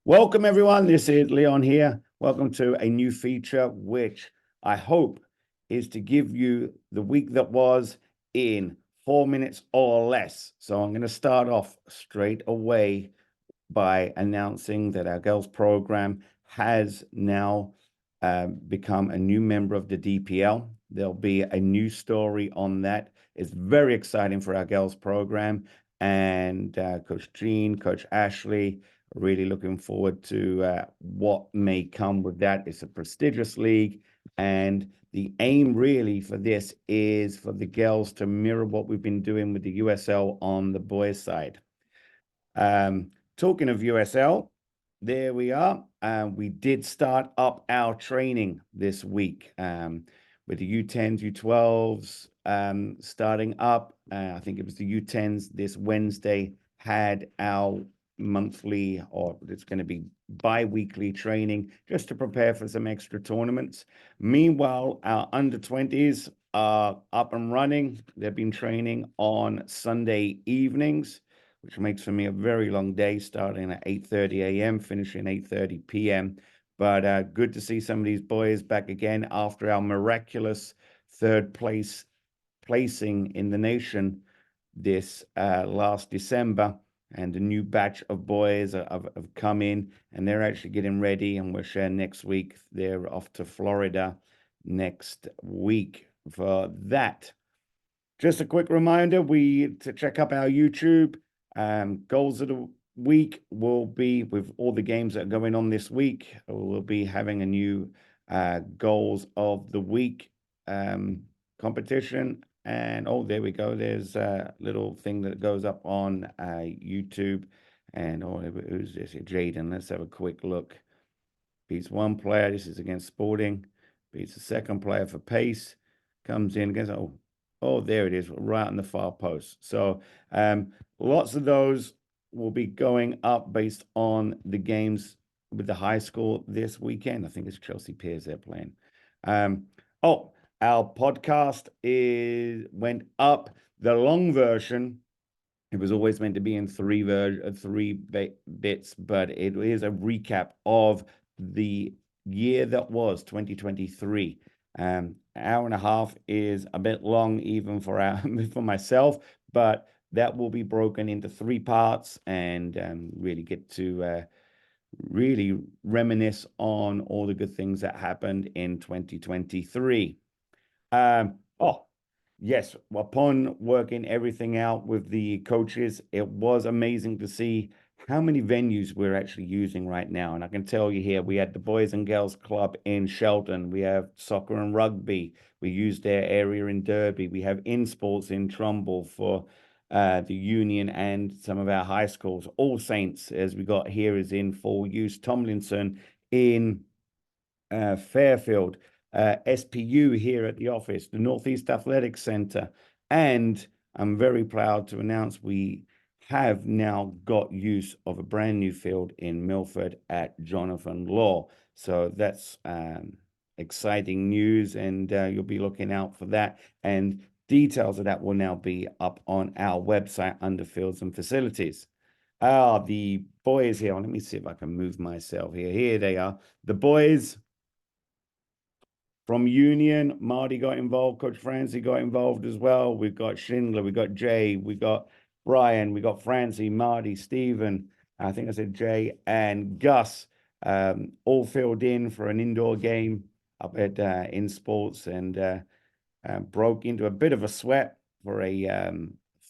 Welcome, everyone. This is Leon here. Welcome to a new feature, which I hope is to give you the week that was in 4 minutes or less. So I'm going to start off straight away by announcing that our girls program has now become a new member of the DPL. There'll be a new story on that. It's very exciting for our girls program. And Coach Jean, Coach Ashley, really looking forward to what may come with that. It's a prestigious league. And the aim really for this is for the girls to mirror what we've been doing with the USL on the boys' side. Talking of USL, there we are. We did start up our training this week with the U10s, U12s starting up. I think it was the U10s this Wednesday had our monthly, or it's going to be bi-weekly training just to prepare for some extra tournaments. Meanwhile, our under 20s are up and running. They've been training on Sunday evenings, which makes for me a very long day, starting at 8:30 a.m., finishing 8:30 p.m. But good to see some of these boys back again after our miraculous third placing in the nation this last December. And a new batch of boys have come in, and they're actually getting ready, and we'll share next week. They're off to Florida next week for that. Just a quick reminder, to check up our YouTube. Goals of the week will be with all the games that are going on this week. We'll be having a new goals of the week competition. And oh, there we go. There's a little thing that goes up on YouTube. And oh, who's this? Jaden. Let's have a quick look. Beats one player. This is against Sporting. Beats the second player for pace. Comes in against, oh, there it is, right on the far post. So lots of those will be going up based on the games with the high school this weekend. I think it's Chelsea Piers they're playing. Oh, our podcast went up. The long version, it was always meant to be in three bits, but it is a recap of the year that was 2023. Hour and a half is a bit long, even for for myself, but that will be broken into three parts and really get to really reminisce on all the good things that happened in 2023. Oh, yes, upon working everything out with the coaches, it was amazing to see how many venues we're actually using right now. And I can tell you here, we had the Boys and Girls Club in Shelton. We have soccer and rugby. We use their area in Derby. We have in sports in Trumbull for the Union and some of our high schools. All Saints, as we got here, is in full use. Tomlinson in Fairfield, SPU here at the office, the Northeast Athletics Center. And I'm very proud to announce we have now got use of a brand new field in Milford at Jonathan Law. So that's exciting news, and you'll be looking out for that. And details of that will now be up on our website under fields and facilities. The boys here. Let me see if I can move myself here. Here they are. The boys from Union, Marty got involved. Coach Francie got involved as well. We've got Schindler, we got Jay, we got Brian, we got Francie, Marty, Stephen. I think I said Jay and Gus, all filled in for an indoor game up at In Sports, and broke into a bit of a sweat for a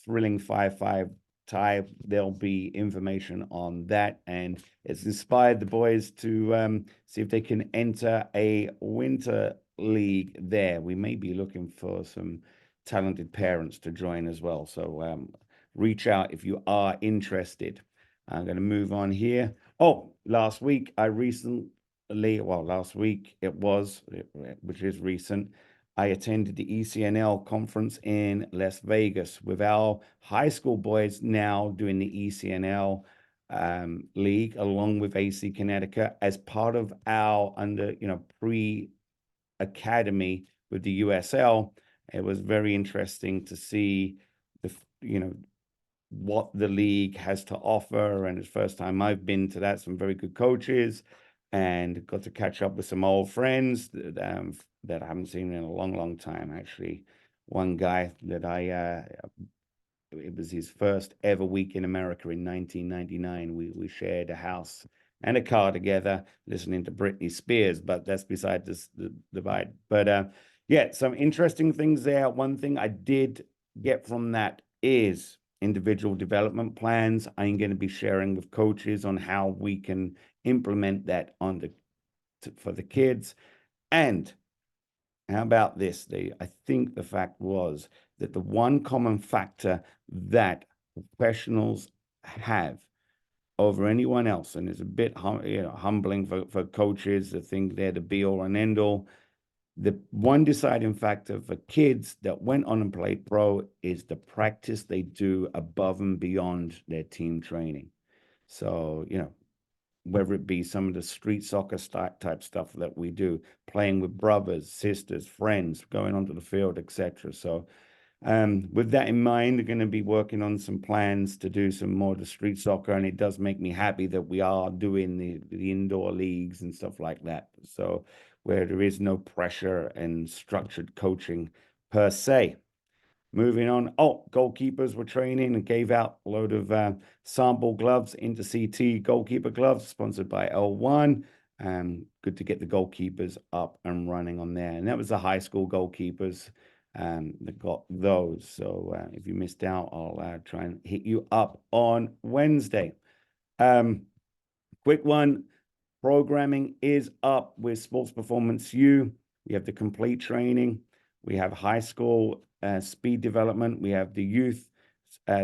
thrilling 5-5 tie. There'll be information on that, and it's inspired the boys to see if they can enter a winter league there. We may be looking for some talented parents to join as well. So reach out if you are interested. I'm going to move on here. Oh, last week last week it was, which is recent, I attended the ECNL Conference in Las Vegas with our high school boys now doing the ECNL league along with AC Connecticut as part of our pre-academy with the USL. It was very interesting to see the what the league has to offer. And it's the first time I've been to that. Some very good coaches, and got to catch up with some old friends that I haven't seen in a long, long time. Actually, one guy that it was his first ever week in America in 1999. We shared a house and a car together, listening to Britney Spears. But that's beside the divide. But yeah, some interesting things there. One thing I did get from that is individual development plans. I'm going to be sharing with coaches on how we can implement that for the kids. And how about this? I think the fact was that the one common factor that professionals have over anyone else, and it's a bit humbling for coaches to think they're the be all and end all. The one deciding factor for kids that went on and played pro is the practice they do above and beyond their team training. So, whether it be some of the street soccer type stuff that we do, playing with brothers, sisters, friends, going onto the field, etc. So with that in mind, we're going to be working on some plans to do some more of the street soccer, and it does make me happy that we are doing the indoor leagues and stuff like that. So where there is no pressure and structured coaching per se. Moving on. Oh, goalkeepers were training and gave out a load of sample gloves, InterCT goalkeeper gloves, sponsored by L1. Good to get the goalkeepers up and running on there. And that was the high school goalkeepers that got those. So if you missed out, I'll try and hit you up on Wednesday. Quick one. Programming is up with Sports Performance U. We have the complete training. We have high school speed development. We have the youth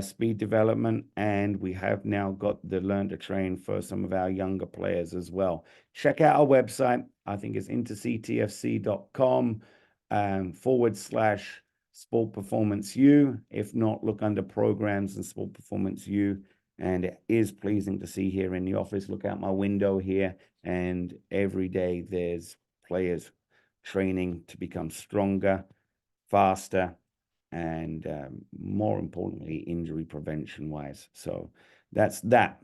speed development. And we have now got the learn to train for some of our younger players as well. Check out our website. I think it's interctfc.com /Sport Performance U. If not, look under programs and Sport Performance U. And it is pleasing to see here in the office. Look out my window here, and every day there's players training to become stronger, faster, and more importantly, injury prevention wise. So that's that.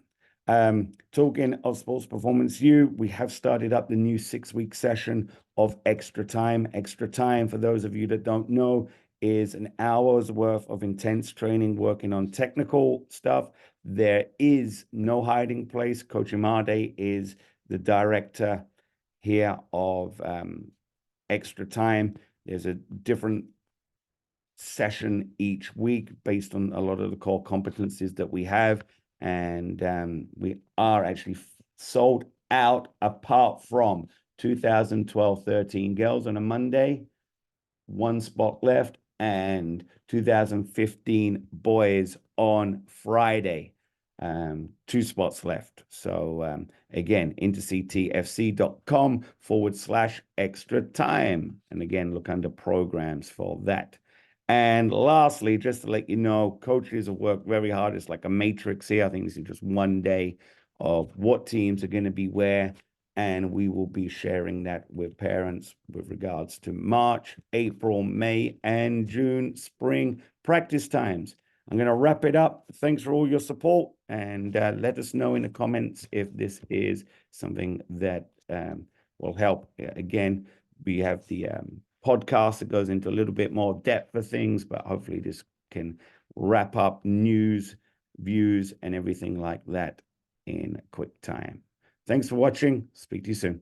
Talking of Sports Performance U, we have started up the new 6-week session of Extra Time. Extra Time, for those of you that don't know, is an hour's worth of intense training working on technical stuff. There is no hiding place. Coach Imade is the director here of Extra Time. There's a different session each week based on a lot of the core competencies that we have. And we are actually sold out apart from 2012-13 girls on a Monday, 1 spot left, and 2015 boys on Friday, 2 spots left. So again, interctfc.com /extra time. And again, look under programs for that. And lastly, just to let you know, coaches have worked very hard. It's like a matrix here. I think this is just one day of what teams are going to be where. And we will be sharing that with parents with regards to March, April, May, and June spring practice times. I'm going to wrap it up. Thanks for all your support, and let us know in the comments if this is something that will help. Again, we have the podcast that goes into a little bit more depth of things, but hopefully this can wrap up news, views, and everything like that in quick time. Thanks for watching. Speak to you soon.